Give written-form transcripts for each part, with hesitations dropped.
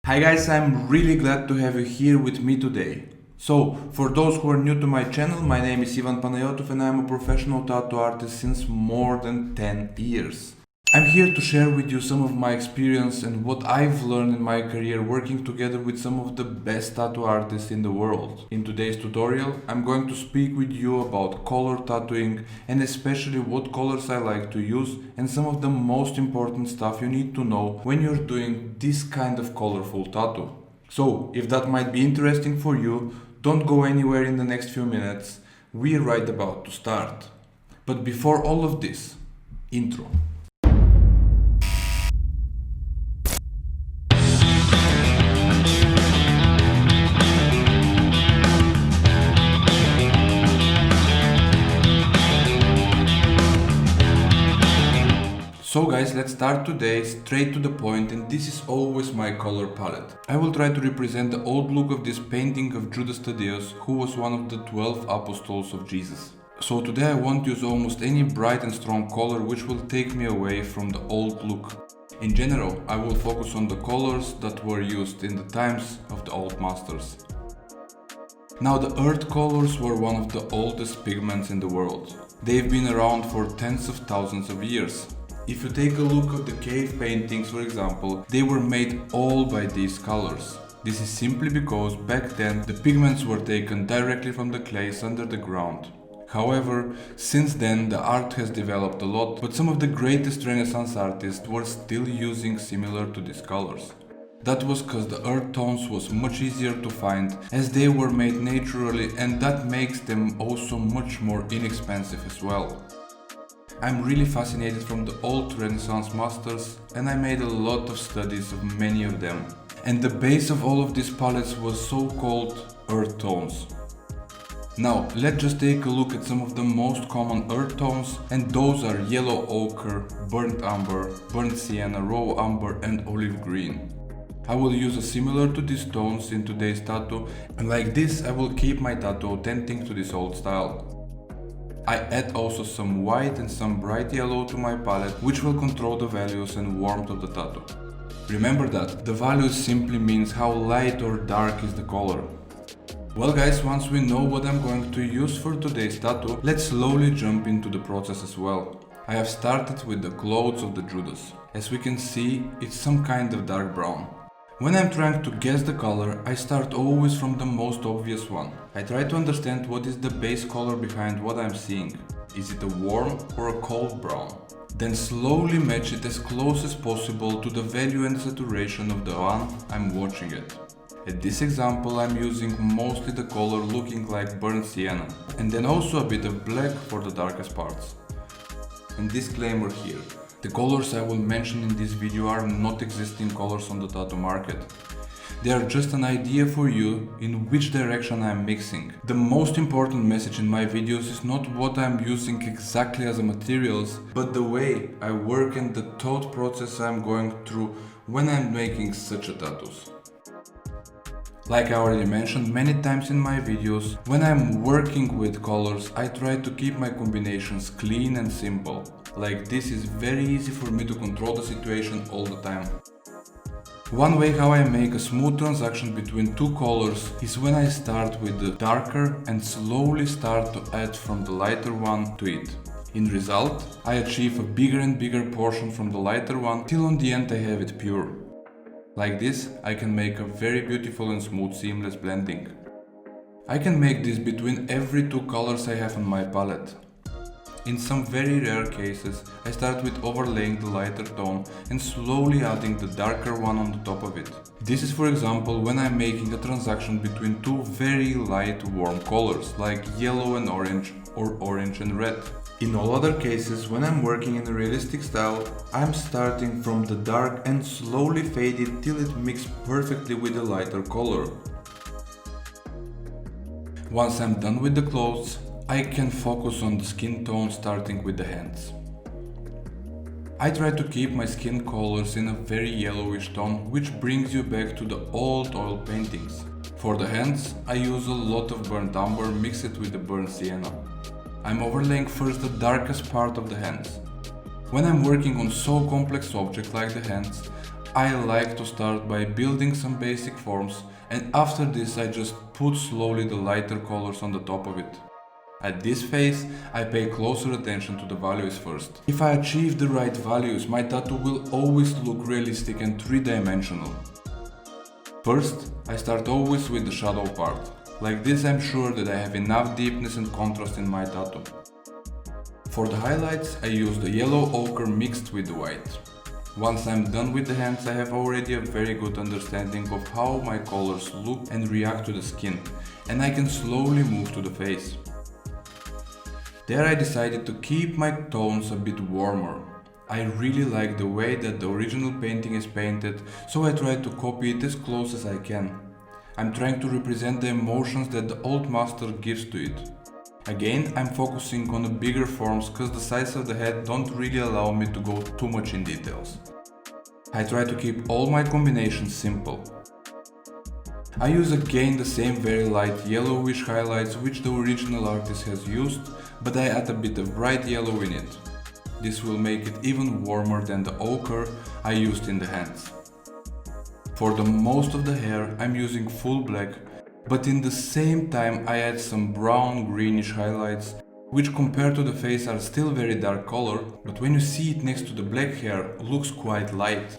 Hi guys, I'm really glad to have you here with me today. So, for those who are new to my channel, my name is Ivan Panayotov and I'm a professional tattoo artist since more than 10 years. I'm here to share with you some of my experience and what I've learned in my career working together with some of the best tattoo artists in the world. In today's tutorial, I'm going to speak with you about color tattooing and especially what colors I like to use and some of the most important stuff you need to know when you're doing this kind of colorful tattoo. So, if that might be interesting for you, don't go anywhere in the next few minutes. We're right about to start. But before all of this, intro. So guys, let's start today straight to the point, and this is always my color palette. I will try to represent the old look of this painting of Judas Thaddeus, who was one of the 12 apostles of Jesus. So today I won't use almost any bright and strong color which will take me away from the old look. In general, I will focus on the colors that were used in the times of the old masters. Now the earth colors were one of the oldest pigments in the world. They've been around for tens of thousands of years. If you take a look at the cave paintings, for example, they were made all by these colors. This is simply because back then the pigments were taken directly from the clays under the ground. However, since then the art has developed a lot, but some of the greatest Renaissance artists were still using similar to these colors. That was because the earth tones was much easier to find as they were made naturally, and that makes them also much more inexpensive as well. I'm really fascinated from the old Renaissance masters and I made a lot of studies of many of them. And the base of all of these palettes was so-called earth tones. Now, let's just take a look at some of the most common earth tones, and those are yellow ochre, burnt umber, burnt sienna, raw umber and olive green. I will use a similar to these tones in today's tattoo, and like this I will keep my tattoo authentic to this old style. I add also some white and some bright yellow to my palette, which will control the values and warmth of the tattoo. Remember that the values simply means how light or dark is the color. Well guys, once we know what I'm going to use for today's tattoo, let's slowly jump into the process as well. I have started with the clothes of the Judas. As we can see, it's some kind of dark brown. When I'm trying to guess the color, I start always from the most obvious one. I try to understand what is the base color behind what I'm seeing. Is it a warm or a cold brown? Then slowly match it as close as possible to the value and saturation of the one I'm watching it. At this example I'm using mostly the color looking like burnt sienna, and then also a bit of black for the darkest parts. And disclaimer here. The colors I will mention in this video are not existing colors on the tattoo market. They are just an idea for you in which direction I am mixing. The most important message in my videos is not what I am using exactly as a materials, but the way I work and the thought process I am going through when I am making such a tattoos. Like I already mentioned many times in my videos, when I am working with colors I try to keep my combinations clean and simple. Like this is very easy for me to control the situation all the time. One way how I make a smooth transaction between two colors is when I start with the darker and slowly start to add from the lighter one to it. In result, I achieve a bigger and bigger portion from the lighter one till on the end I have it pure. Like this, I can make a very beautiful and smooth seamless blending. I can make this between every two colors I have on my palette. In some very rare cases, I start with overlaying the lighter tone and slowly adding the darker one on the top of it. This is for example when I'm making a transaction between two very light warm colors like yellow and orange or orange and red. In all other cases, when I'm working in a realistic style, I'm starting from the dark and slowly fade it till it mixes perfectly with the lighter color. Once I'm done with the clothes, I can focus on the skin tone starting with the hands. I try to keep my skin colors in a very yellowish tone, which brings you back to the old oil paintings. For the hands, I use a lot of burnt umber mixed with the burnt sienna. I'm overlaying first the darkest part of the hands. When I'm working on so complex objects like the hands, I like to start by building some basic forms, and after this I just put slowly the lighter colors on the top of it. At this phase, I pay closer attention to the values first. If I achieve the right values, my tattoo will always look realistic and three-dimensional. First, I start always with the shadow part. Like this, I'm sure that I have enough deepness and contrast in my tattoo. For the highlights, I use the yellow ochre mixed with the white. Once I'm done with the hands, I have already a very good understanding of how my colors look and react to the skin, and I can slowly move to the face. There I decided to keep my tones a bit warmer. I really like the way that the original painting is painted, so I tried to copy it as close as I can. I'm trying to represent the emotions that the old master gives to it. Again, I'm focusing on the bigger forms cause the size of the head don't really allow me to go too much in details. I try to keep all my combinations simple. I use again the same very light yellowish highlights which the original artist has used, but I add a bit of bright yellow in it. This will make it even warmer than the ochre I used in the hands. For the most of the hair I'm using full black, but in the same time I add some brown greenish highlights, which compared to the face are still very dark color, but when you see it next to the black hair looks quite light.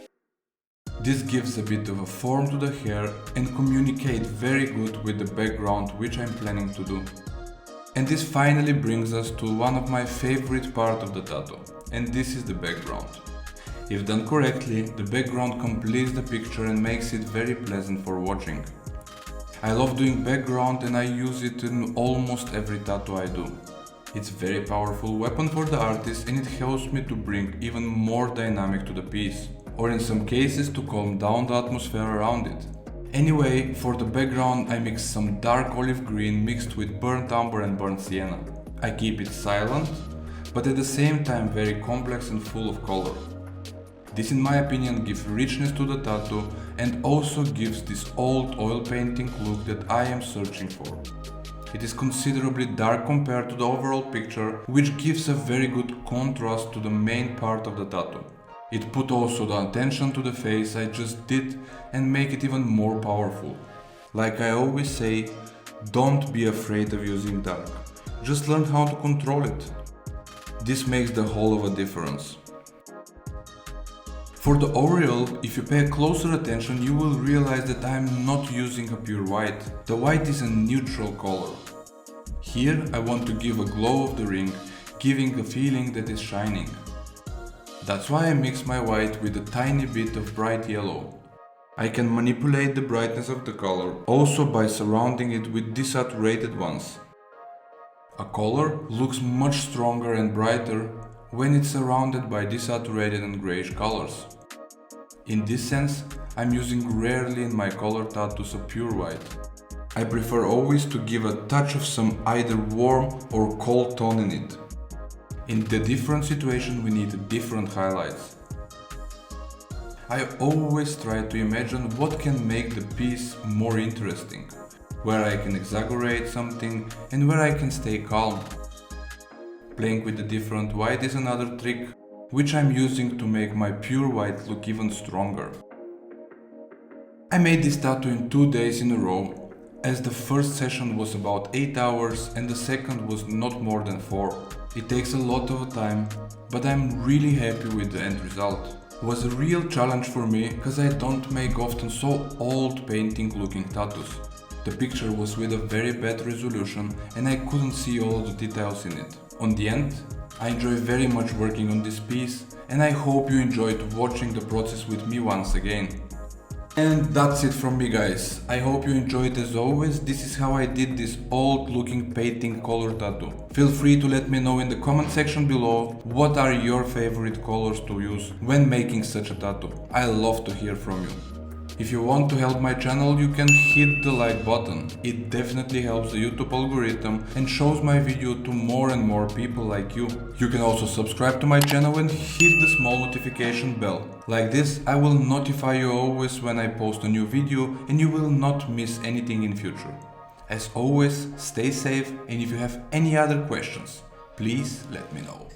This gives a bit of a form to the hair and communicates very good with the background which I'm planning to do. And this finally brings us to one of my favorite part of the tattoo, and this is the background. If done correctly, the background completes the picture and makes it very pleasant for watching. I love doing background and I use it in almost every tattoo I do. It's a very powerful weapon for the artist and it helps me to bring even more dynamic to the piece, or in some cases to calm down the atmosphere around it. Anyway, for the background I mix some dark olive green mixed with burnt umber and burnt sienna. I keep it silent, but at the same time very complex and full of color. This in my opinion gives richness to the tattoo and also gives this old oil painting look that I am searching for. It is considerably dark compared to the overall picture, which gives a very good contrast to the main part of the tattoo. It put also the attention to the face I just did and make it even more powerful. Like I always say, don't be afraid of using dark, just learn how to control it. This makes the whole of a difference. For the aureole, if you pay closer attention, you will realize that I am not using a pure white. The white is a neutral color. Here I want to give a glow of the ring, giving a feeling that is shining. That's why I mix my white with a tiny bit of bright yellow. I can manipulate the brightness of the color also by surrounding it with desaturated ones. A color looks much stronger and brighter when it's surrounded by desaturated and grayish colors. In this sense, I'm using rarely in my color tattoos a pure white. I prefer always to give a touch of some either warm or cold tone in it. In the different situation we need different highlights. I always try to imagine what can make the piece more interesting, where I can exaggerate something and where I can stay calm. Playing with the different white is another trick, which I'm using to make my pure white look even stronger. I made this tattoo in 2 days in a row, as the first session was about 8 hours and the second was not more than 4. It takes a lot of time, but I'm really happy with the end result. It was a real challenge for me, cause I don't make often so old painting looking tattoos. The picture was with a very bad resolution and I couldn't see all the details in it. On the end, I enjoy very much working on this piece and I hope you enjoyed watching the process with me once again. And that's it from me guys. I hope you enjoyed as always. This is how I did this old looking painting color tattoo. Feel free to let me know in the comment section below what are your favorite colors to use when making such a tattoo. I love to hear from you. If you want to help my channel, you can hit the like button. It definitely helps the YouTube algorithm and shows my video to more and more people like you. You can also subscribe to my channel and hit the small notification bell. Like this, I will notify you always when I post a new video and you will not miss anything in future. As always, stay safe and if you have any other questions, please let me know.